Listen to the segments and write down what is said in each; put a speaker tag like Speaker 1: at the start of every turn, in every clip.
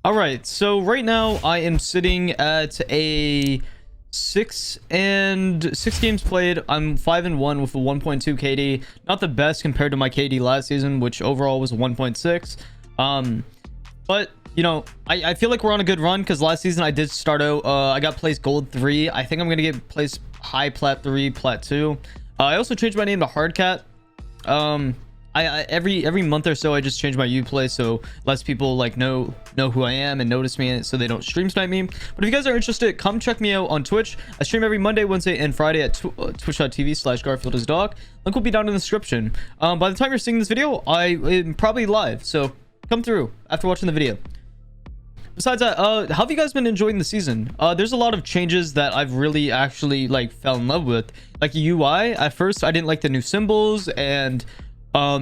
Speaker 1: All right, so right now I am sitting at a six games played. I'm 5-1 with a 1.2 KD. Not the best compared to my KD last season, which overall was 1.6. But you know, I feel like we're on a good run because last season I did start out. I got placed gold 3. I think I'm gonna get placed high plat 3, plat 2. I also changed my name to Hardcat. I every month or so I just change my Uplay so less people like know who I am and notice me, so they don't stream snipe me. But if you guys are interested, come check me out on Twitch. I stream every Monday, Wednesday, and Friday at twitch.tv/GarfieldIsDoc. Link will be down in the description. By the time you're seeing this video, I am probably live, so come through after watching the video. Besides that, how have you guys been enjoying the season? There's a lot of changes that I've really actually like fell in love with. Like UI, at first I didn't like the new symbols and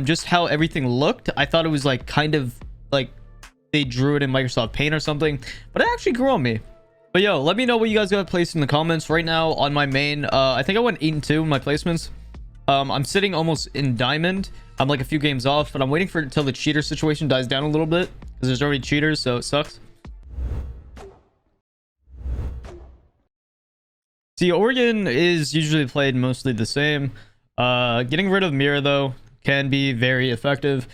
Speaker 1: just how everything looked. I thought it was like kind of like they drew it in Microsoft Paint or something, but it actually grew on me. But yo, let me know what you guys got placed in the comments. Right now on my main, I think I went 8-2 in my placements. I'm sitting almost in diamond. I'm like a few games off, but I'm waiting for until the cheater situation dies down a little bit because there's already cheaters, so it sucks. See, Oregon is usually played mostly the same. Getting rid of mirror though can be very effective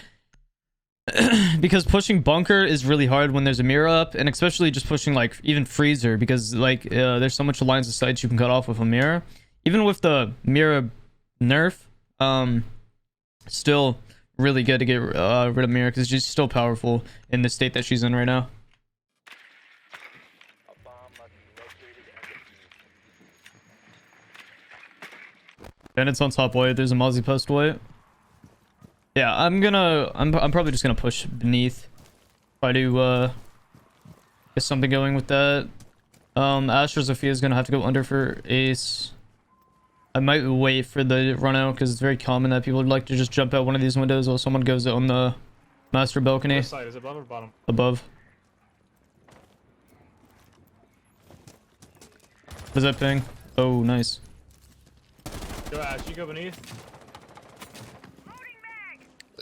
Speaker 1: because pushing bunker is really hard when there's a mirror up, and especially just pushing like even freezer because like there's so much lines of sight you can cut off with a mirror. Even with the mirror nerf, still really good to get rid of mirror because she's still powerful in the state that she's in right now. Bandits on top white. There's a Mozzie post white. Yeah, I'm probably just gonna push beneath. Try to get something going with that. Astra Sophia is gonna have to go under for ace. I might wait for the run out because it's very common that people would like to just jump out one of these windows while someone goes on the master balcony.
Speaker 2: Which side? Is it above or bottom?
Speaker 1: Above. What is that ping? Oh, nice.
Speaker 2: Go Ash, you go beneath.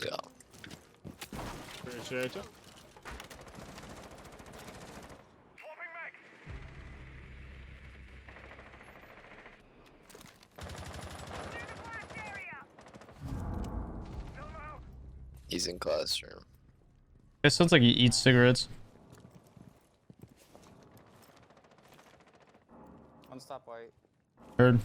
Speaker 3: Yeah.
Speaker 2: Appreciate you.
Speaker 3: He's in classroom.
Speaker 1: It sounds like he eats cigarettes.
Speaker 4: One stop white.
Speaker 1: Heard.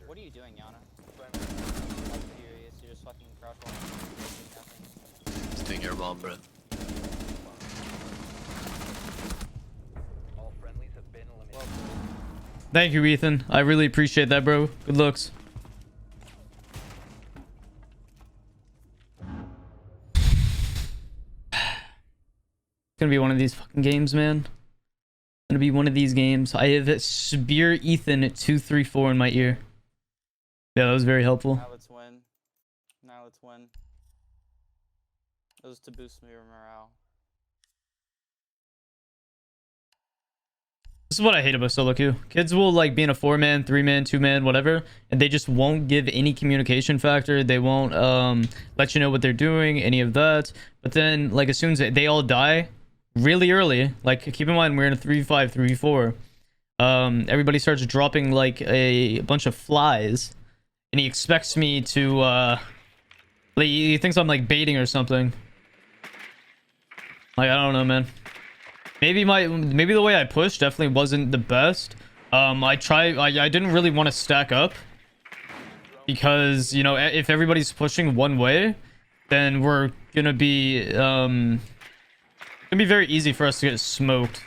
Speaker 4: What are you doing, Yana? I'm furious. You're just fucking crouch walking, doing nothing.
Speaker 3: He's doing your bomb, bro.
Speaker 5: All friendlies have been eliminated.
Speaker 1: Thank you, Ethan. I really appreciate that, bro. Good looks. It's gonna be one of these fucking games, man. Gonna be one of these games. I have Spear Ethan at 234 in my ear. Yeah, that was very helpful.
Speaker 4: Now let's win. Now let's win. It was to boost your morale.
Speaker 1: This is what I hate about solo queue. Kids will like be in a 4-man, 3-man, 2-man, whatever, and they just won't give any communication factor. They won't let you know what they're doing, any of that. But then like as soon as they all die really early, like keep in mind we're in a 3v5, 3v4, everybody starts dropping like a bunch of flies, and he expects me to like, he thinks I'm like baiting or something. Like I don't know, man. Maybe the way I pushed definitely wasn't the best. I didn't really want to stack up because, you know, if everybody's pushing one way, then we're gonna be very easy for us to get smoked,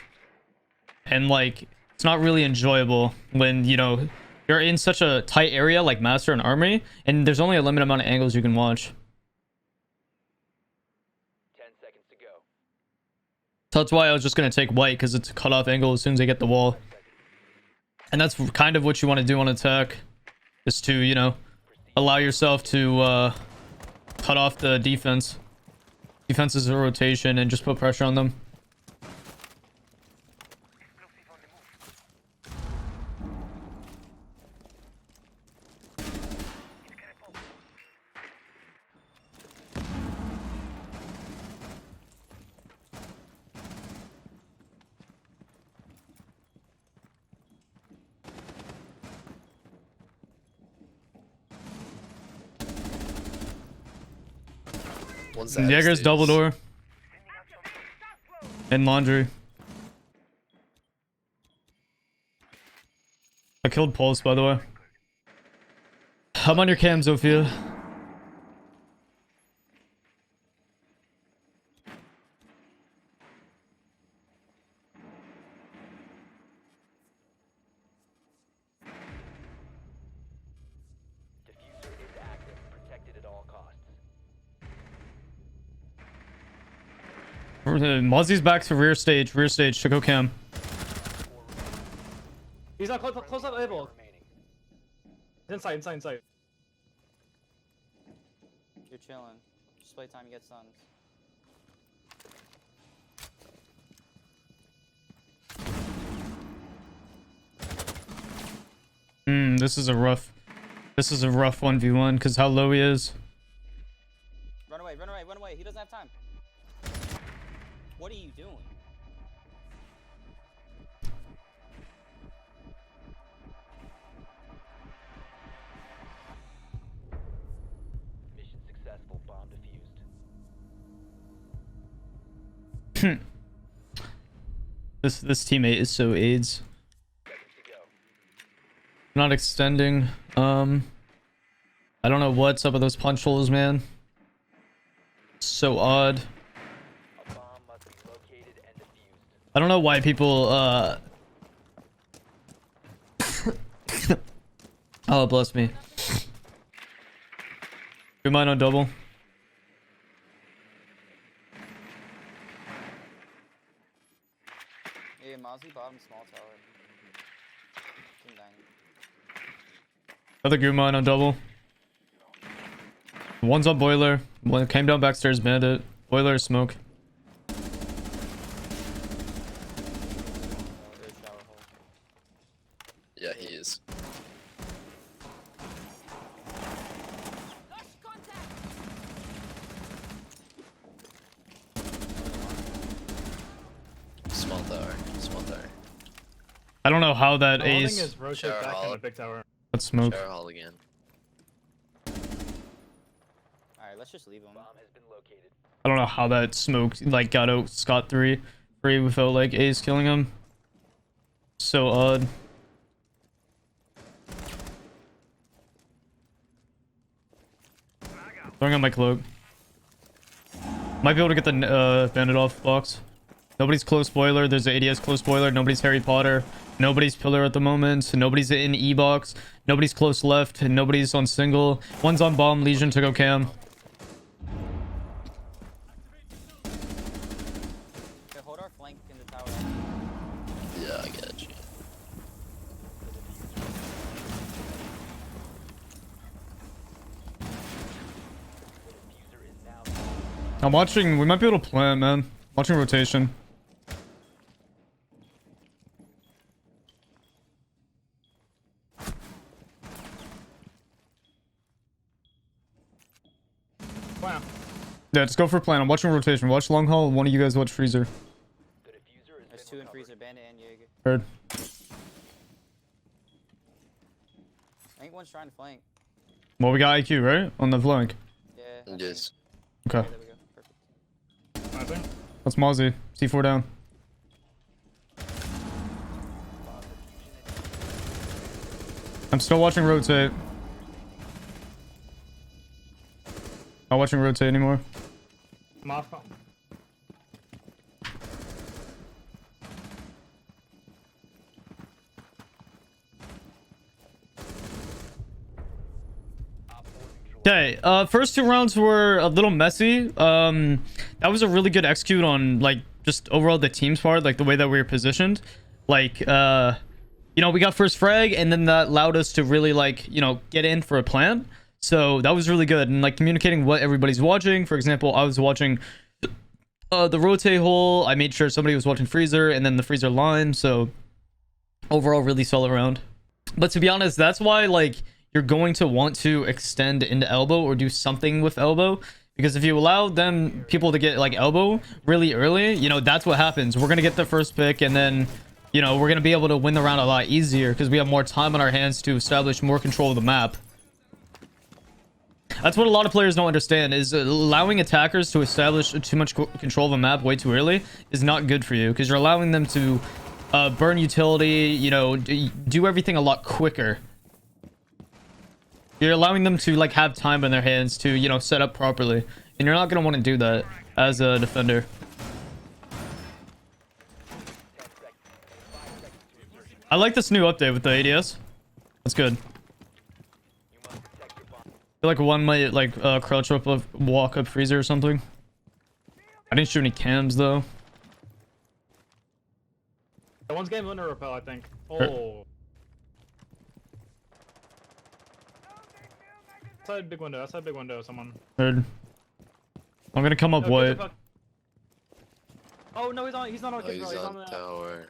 Speaker 1: and like it's not really enjoyable when, you know, you're in such a tight area like Master and Armory, and there's only a limited amount of angles you can watch.
Speaker 5: 10 seconds to go.
Speaker 1: So that's why I was just gonna take white, because it's a cutoff angle as soon as I get the wall. And that's kind of what you want to do on attack, is to, you know, allow yourself to cut off the defense. Defense is a rotation and just put pressure on them.
Speaker 3: One's that
Speaker 1: Jaeger's double door. And laundry. I killed Pulse, by the way. I'm on your cam, Zofia.
Speaker 5: Diffuser is active. Protected at all costs.
Speaker 1: Mozzie's back to rear stage to go cam.
Speaker 2: He's not close up able.
Speaker 5: Remaining.
Speaker 2: He's inside.
Speaker 4: You're chilling. Just wait time you get stuns.
Speaker 1: This is a rough 1v1 because how low he is.
Speaker 4: Run away, run away, run away. He doesn't have time. What are you doing?
Speaker 5: Mission successful. Bomb defused.
Speaker 1: This teammate is so AIDS.
Speaker 5: Seconds to go.
Speaker 1: Not extending. I don't know what's up with those punch holes, man. So odd.
Speaker 5: A bomb must be located and defused.
Speaker 1: I don't know why people oh, bless me. Good mind on double.
Speaker 4: Yeah, Mozzie bottom small tower. Team dining.
Speaker 1: Another good mine on double. One's on boiler. One came down backstairs, bandit. Boiler smoke.
Speaker 4: There's shower hole.
Speaker 3: Yeah, he is. Small tower.
Speaker 1: I don't know how that
Speaker 2: The whole thing
Speaker 1: ace
Speaker 2: is rotate
Speaker 3: Shower
Speaker 2: back in
Speaker 3: hall.
Speaker 2: the big tower.
Speaker 1: that smoke.
Speaker 3: Shower hall again.
Speaker 4: Alright, let's just leave him.
Speaker 5: Bomb has been located.
Speaker 1: I don't know how that smoke like got out Scott free without like ace killing him. So odd. Throwing on my cloak. Might be able to get the bandit off box. Nobody's close boiler. There's an ADS close boiler. Nobody's Harry Potter. Nobody's pillar at the moment. Nobody's in E box. Nobody's close left. And nobody's on single. One's on bomb. Legion to go cam.
Speaker 4: Okay, hold our flank in the tower.
Speaker 3: Yeah, I get you.
Speaker 5: Diffuser is now.
Speaker 1: I'm watching. We might be able to plant, man. Watching rotation.
Speaker 2: Wow.
Speaker 1: Yeah, just go for plan. I'm watching rotation. Watch long haul. One of you guys watch freezer.
Speaker 5: The diffuser has
Speaker 4: There's
Speaker 5: been
Speaker 4: two in
Speaker 5: recovered.
Speaker 4: freezer, bandit and Jaeger.
Speaker 1: Heard.
Speaker 4: I think one's trying to flank.
Speaker 1: Well, we got IQ right on the flank.
Speaker 4: Yeah. I think-
Speaker 3: Yes.
Speaker 1: Okay,
Speaker 4: Okay, there we go. Perfect.
Speaker 2: I think.
Speaker 1: that's Mozzie. C4 down. I'm still watching rotate. Not watching rotate anymore.
Speaker 2: I'm off.
Speaker 1: Okay, first two rounds were a little messy. That was a really good execute on like just overall the team's part, like the way that we were positioned. Like you know, we got first frag, and then that allowed us to really, like, you know, get in for a plan. So that was really good. And, like, communicating what everybody's watching. For example, I was watching the rotate hole. I made sure somebody was watching freezer, and then the freezer line. So overall, really solid round. But to be honest, that's why, like, you're going to want to extend into elbow or do something with elbow. Because if you allow them, people to get, like, elbow really early, you know, that's what happens. We're going to get the first pick, and then, you know, we're going to be able to win the round a lot easier because we have more time on our hands to establish more control of the map. That's what a lot of players don't understand, is allowing attackers to establish too much control of a map way too early is not good for you, because you're allowing them to burn utility, you know, do everything a lot quicker. You're allowing them to, like, have time in their hands to, you know, set up properly. And you're not going to want to do that as a defender. I like this new update with the ADS. That's good. I feel like one might, like, crouch up, walk up freezer or something. I didn't shoot any cams, though.
Speaker 2: One's game winner repel, I think. Oh. Outside big window, someone.
Speaker 1: Heard. I'm gonna come up
Speaker 2: No,
Speaker 1: white.
Speaker 2: Oh no, he's not on
Speaker 3: Oh,
Speaker 2: kick,
Speaker 3: he's
Speaker 2: he's
Speaker 3: on
Speaker 2: on the
Speaker 3: tower.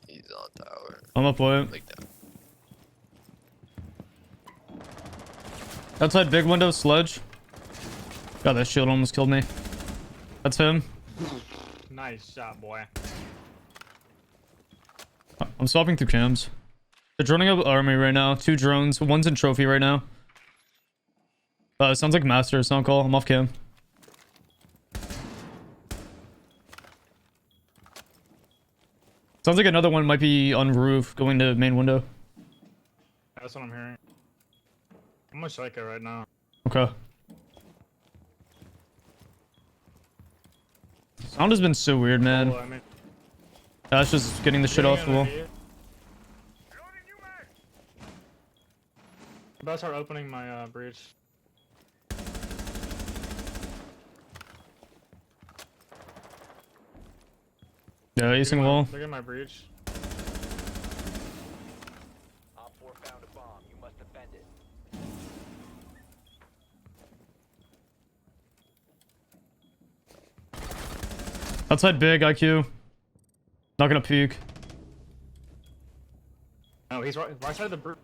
Speaker 3: He's on tower.
Speaker 1: I'm up white.
Speaker 3: Like that.
Speaker 1: Outside big window, sledge. God, that shield almost killed me. That's him.
Speaker 2: Nice shot, boy.
Speaker 1: I'm swapping through cams. They're droning up army right now. 2 drones. One's in trophy right now. Sounds like master. Sound call. I'm off cam. Sounds like another one might be on roof going to main window.
Speaker 2: That's what I'm hearing. I'm gonna strike it right now.
Speaker 1: Okay. Sound has been so weird, man.
Speaker 2: Oh, I mean,
Speaker 1: That's just getting the shit off the wall.
Speaker 2: I'm about to start opening my breach.
Speaker 1: Yeah, acing wall.
Speaker 2: Look at my breach.
Speaker 5: Op 4 found a bomb. You must defend it.
Speaker 1: Outside big IQ. Not gonna peek.
Speaker 2: No, he's right side of the breach.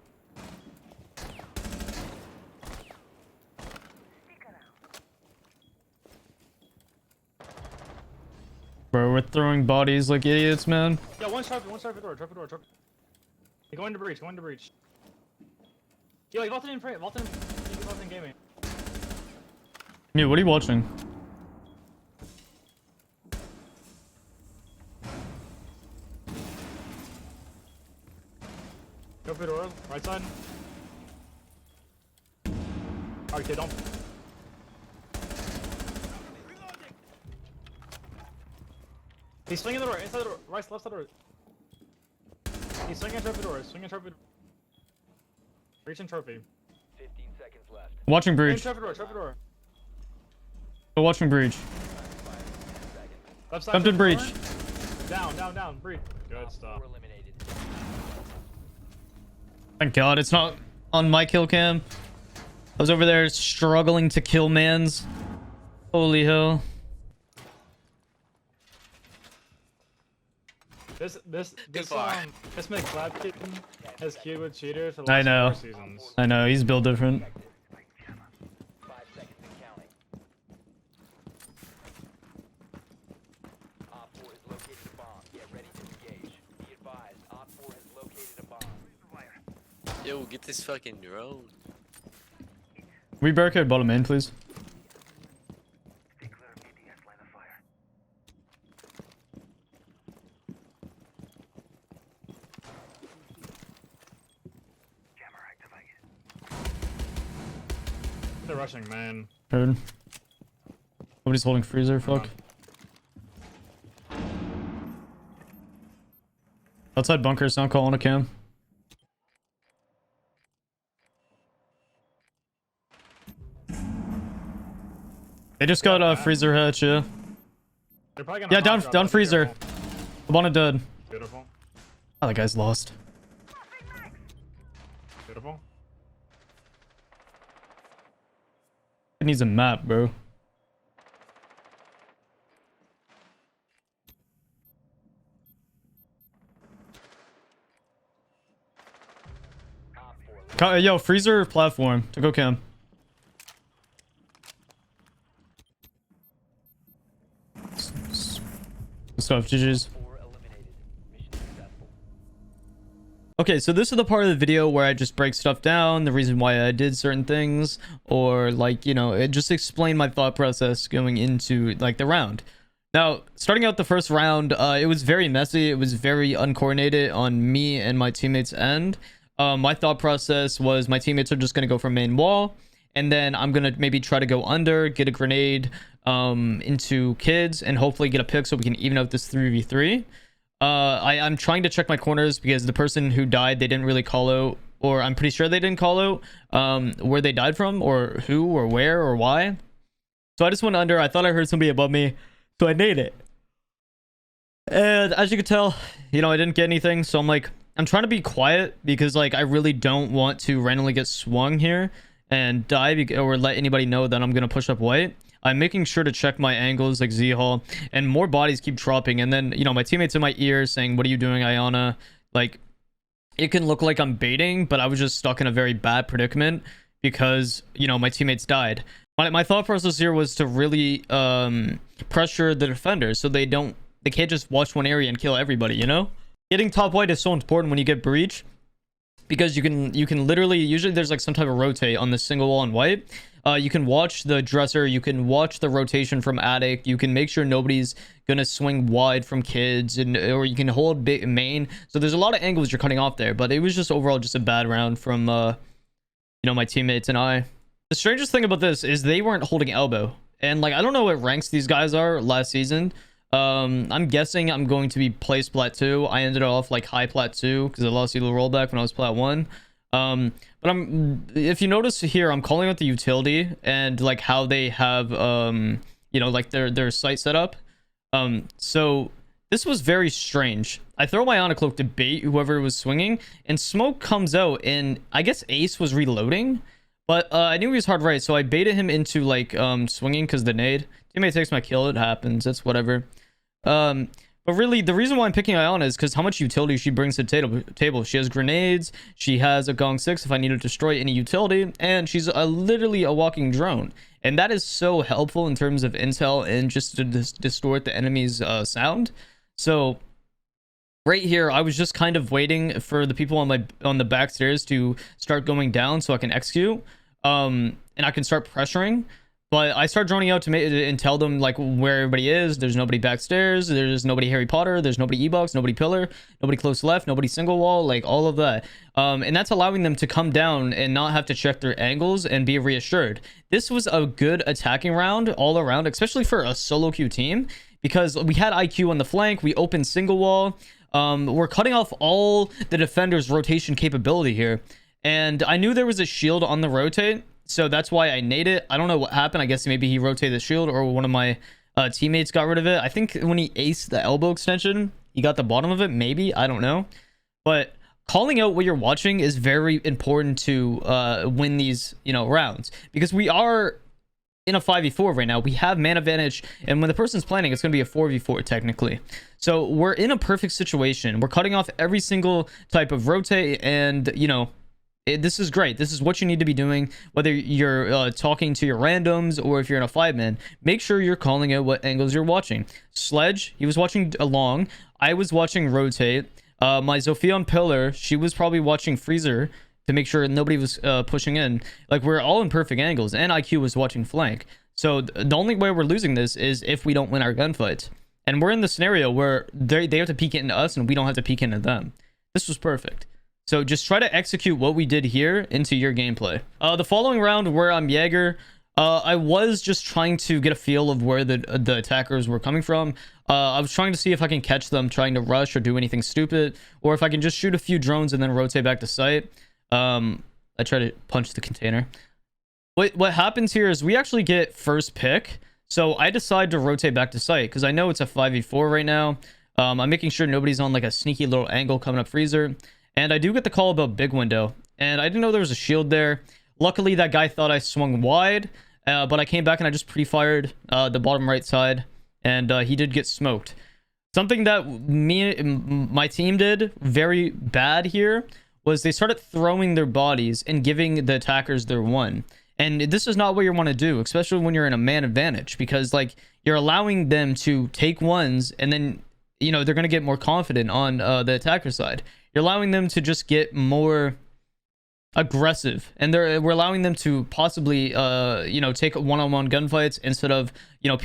Speaker 1: Bro, we're throwing bodies like idiots, man.
Speaker 2: Yeah, one sharp door. He going to breach, Yo, he vaulted in frame, vaulted in gaming.
Speaker 1: Mute, what are you watching?
Speaker 2: Go for the door, right side. Okay, don't. He's swinging the door, inside the door, right, left side door. He's swinging trophy door, Reaching trophy.
Speaker 5: 15 seconds left.
Speaker 1: Watching
Speaker 2: In
Speaker 1: breach.
Speaker 2: trophy door.
Speaker 1: Go watching breach.
Speaker 2: Left side.
Speaker 1: Jumped in
Speaker 2: trophy
Speaker 1: breach.
Speaker 2: door. Down, breach. Good
Speaker 5: Op
Speaker 2: stuff.
Speaker 5: 4 eliminated.
Speaker 1: Thank God, it's not on my kill cam. I was over there struggling to kill mans. Holy hell.
Speaker 2: This
Speaker 3: far.
Speaker 2: McLeod kid has queued with cheaters for the
Speaker 1: I
Speaker 2: last
Speaker 1: know.
Speaker 2: 4 seasons.
Speaker 1: I know, he's built different.
Speaker 5: 5 seconds and counting. Op 4 has located a bomb. Get ready to engage. Be advised, Op 4 has located a bomb.
Speaker 3: Yo, get this fucking drone.
Speaker 1: We barricade bottom main, please.
Speaker 2: They're rushing, man.
Speaker 1: Heard. Nobody's holding freezer, fuck. Outside bunker, sound call on a cam. They just got a freezer hatch, yeah.
Speaker 2: They're probably gonna
Speaker 1: Yeah,
Speaker 2: hot drop,
Speaker 1: down
Speaker 2: but be
Speaker 1: freezer.
Speaker 2: careful.
Speaker 1: Cabana dead.
Speaker 2: Beautiful.
Speaker 1: Oh, that guy's lost.
Speaker 2: Beautiful.
Speaker 1: It needs a map, bro. Yo, freezer platform to go cam. Stuff, GG's.
Speaker 5: 4 eliminated. Mission successful.
Speaker 1: Okay, so this is the part of the video where I just break stuff down, the reason why I did certain things, or like, you know, it just explain my thought process going into like the round. Now, starting out the first round, it was very messy. It was very uncoordinated on me and my teammates' end. My thought process was my teammates are just going to go for main wall, and then I'm going to maybe try to go under, get a grenade into kids, and hopefully get a pick so we can even out this 3v3. I'm trying to check my corners because the person who died, they didn't really call out, or I'm pretty sure they didn't call out where they died from, or who, or where, or why. So I just went under. I thought I heard somebody above me, so I naded it. And as you can tell, you know, I didn't get anything, so I'm like, I'm trying to be quiet because like I really don't want to randomly get swung here and die or let anybody know that I'm gonna push up white. I'm making sure to check my angles like Z-Hall, and more bodies keep dropping, and then, you know, my teammates in my ear saying, what are you doing, Iana? Like, it can look like I'm baiting, but I was just stuck in a very bad predicament because, you know, my teammates died. My thought process here was to really pressure the defenders so they can't just watch one area and kill everybody, you know? Getting top white is so important when you get breach, because you can literally, usually there's like some type of rotate on the single wall in white. You can watch the dresser, you can watch the rotation from attic, you can make sure nobody's gonna swing wide from kids, and or you can hold big main. So there's a lot of angles you're cutting off there, but it was just overall just a bad round from you know, my teammates and I. The strangest thing about this is they weren't holding elbow, and like I don't know what ranks these guys are last season. I'm guessing I'm going to be placed plat 2. I ended off like high plat 2 because I lost the rollback when I was plat 1. But if you notice here, I'm calling out the utility and like how they have you know, like their site set up. So this was very strange. I throw my Ionic Cloak to bait whoever was swinging, and smoke comes out, and I guess Ace was reloading, but I knew he was hard right, so I baited him into like swinging because the nade. Teammate takes my kill, it happens, it's whatever. But really, the reason why I'm picking Iana is because how much utility she brings to the table. She has grenades, she has a Gong 6 if I need to destroy any utility, and she's literally a walking drone. And that is so helpful in terms of intel and just to distort the enemy's sound. So right here, I was just kind of waiting for the people on the back stairs to start going down so I can execute, and I can start pressuring. But I start droning out to make and tell them like where everybody is. There's nobody backstairs. There's nobody Harry Potter. There's nobody E-box. Nobody pillar. Nobody close left. Nobody single wall. Like all of that. And that's allowing them to come down and not have to check their angles and be reassured. This was a good attacking round all around, especially for a solo queue team, because we had IQ on the flank. We opened single wall. We're cutting off all the defenders' rotation capability here. And I knew there was a shield on the rotate, so that's why I naded it. I don't know what happened. I guess maybe he rotated the shield, or one of my teammates got rid of it. I think when he aced the elbow extension, he got the bottom of it. Maybe. I don't know. But calling out what you're watching is very important to win these, you know, rounds. Because we are in a 5v4 right now. We have man advantage. And when the person's planning, it's going to be a 4v4 technically. So we're in a perfect situation. We're cutting off every single type of rotate. And, you know, this is great. This is what you need to be doing, whether you're talking to your randoms or if you're in a 5-man. Make sure you're calling out what angles you're watching. Sledge, he was watching along. I was watching rotate. My Zofia on pillar, she was probably watching freezer to make sure nobody was pushing in. Like, we're all in perfect angles, and IQ was watching flank. So the only way we're losing this is if we don't win our gunfights. And we're in the scenario where they have to peek into us and we don't have to peek into them. This was perfect. So just try to execute what we did here into your gameplay. The following round where I'm Jaeger, I was just trying to get a feel of where the attackers were coming from. I was trying to see if I can catch them trying to rush or do anything stupid, or if I can just shoot a few drones and then rotate back to site. I try to punch the container. What happens here is we actually get first pick. So I decide to rotate back to site because I know it's a 5v4 right now. I'm making sure nobody's on like a sneaky little angle coming up freezer. And I do get the call about big window. And I didn't know there was a shield there. Luckily, that guy thought I swung wide. But I came back and I just pre-fired the bottom right side. And he did get smoked. Something that my team did very bad here was they started throwing their bodies and giving the attackers their one. And this is not what you want to do, especially when you're in a man advantage, because like you're allowing them to take ones and then, you know, they're going to get more confident on the attacker side. You're allowing them to just get more aggressive, and we're allowing them to possibly, you know, take one-on-one gunfights instead of, you know,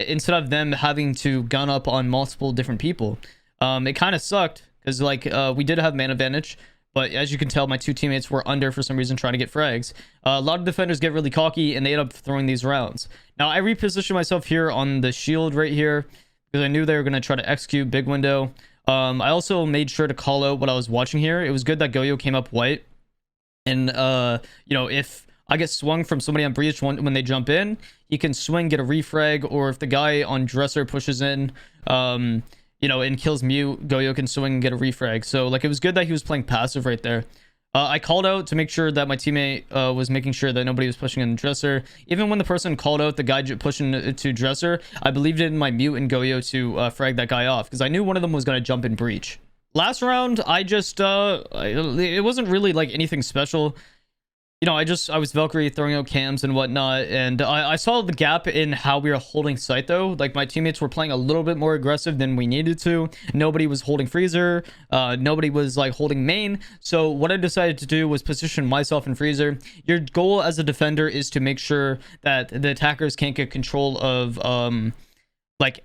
Speaker 1: instead of them having to gun up on multiple different people. It kind of sucked because like we did have man advantage, but as you can tell, my two teammates were under for some reason trying to get frags. A lot of defenders get really cocky and they end up throwing these rounds. Now I repositioned myself here on the shield right here because I knew they were going to try to execute big window. I also made sure to call out what I was watching here. It was good that Goyo came up white, and you know, if I get swung from somebody on breach when they jump in, you can swing, get a refrag, or if the guy on dresser pushes in, you know, and kills mute, Goyo can swing and get a refrag. So like it was good that he was playing passive right there. I called out to make sure that my teammate was making sure that nobody was pushing in the dresser. Even when the person called out the guy pushing to dresser, I believed it in my mute and Goyo to frag that guy off because I knew one of them was going to jump in breach. Last round, I just it wasn't really like anything special. You know, I was Valkyrie throwing out cams and whatnot, and I saw the gap in how we were holding site though. Like my teammates were playing a little bit more aggressive than we needed to. Nobody was holding freezer. Nobody was like holding main. So what I decided to do was position myself in freezer. Your goal as a defender is to make sure that the attackers can't get control of like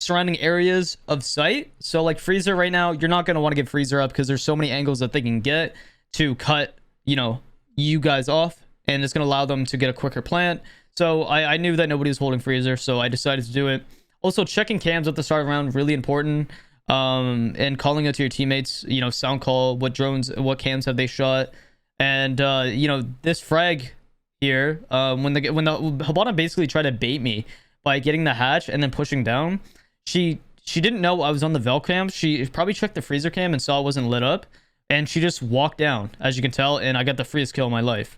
Speaker 1: surrounding areas of site. So like freezer right now, you're not going to want to get freezer up because there's so many angles that they can get to cut, you know, you guys off, and it's going to allow them to get a quicker plant. So I knew that nobody was holding freezer, so I decided to do it. Also, checking cams at the start of the round, really important. And calling out to your teammates, you know, sound call, what drones, what cams have they shot. And you know, this frag here, when the Habana basically tried to bait me by getting the hatch and then pushing down, she didn't know I was on the Vel cam. She probably checked the freezer cam and saw it wasn't lit up. And she just walked down, as you can tell, and I got the freest kill of my life.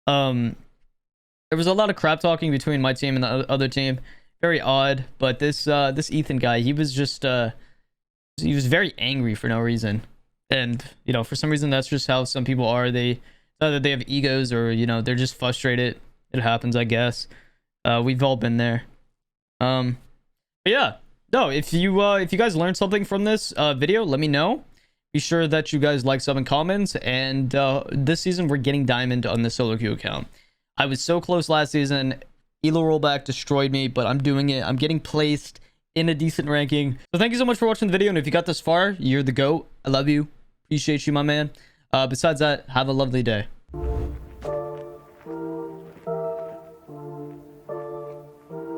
Speaker 1: There was a lot of crap talking between my team and the other team. Very odd, but this Ethan guy, he was just he was very angry for no reason. And, you know, for some reason that's just how some people are. Either they have egos or, you know, they're just frustrated. It happens, I guess. We've all been there. But yeah. No, if you guys learned something from this video, let me know. Be sure that you guys like, sub, and comments. And this season, we're getting diamond on the solo queue account. I was so close last season. Elo rollback destroyed me, but I'm doing it. I'm getting placed in a decent ranking. So thank you so much for watching the video. And if you got this far, you're the GOAT. I love you. Appreciate you, my man. Besides that, have a lovely day.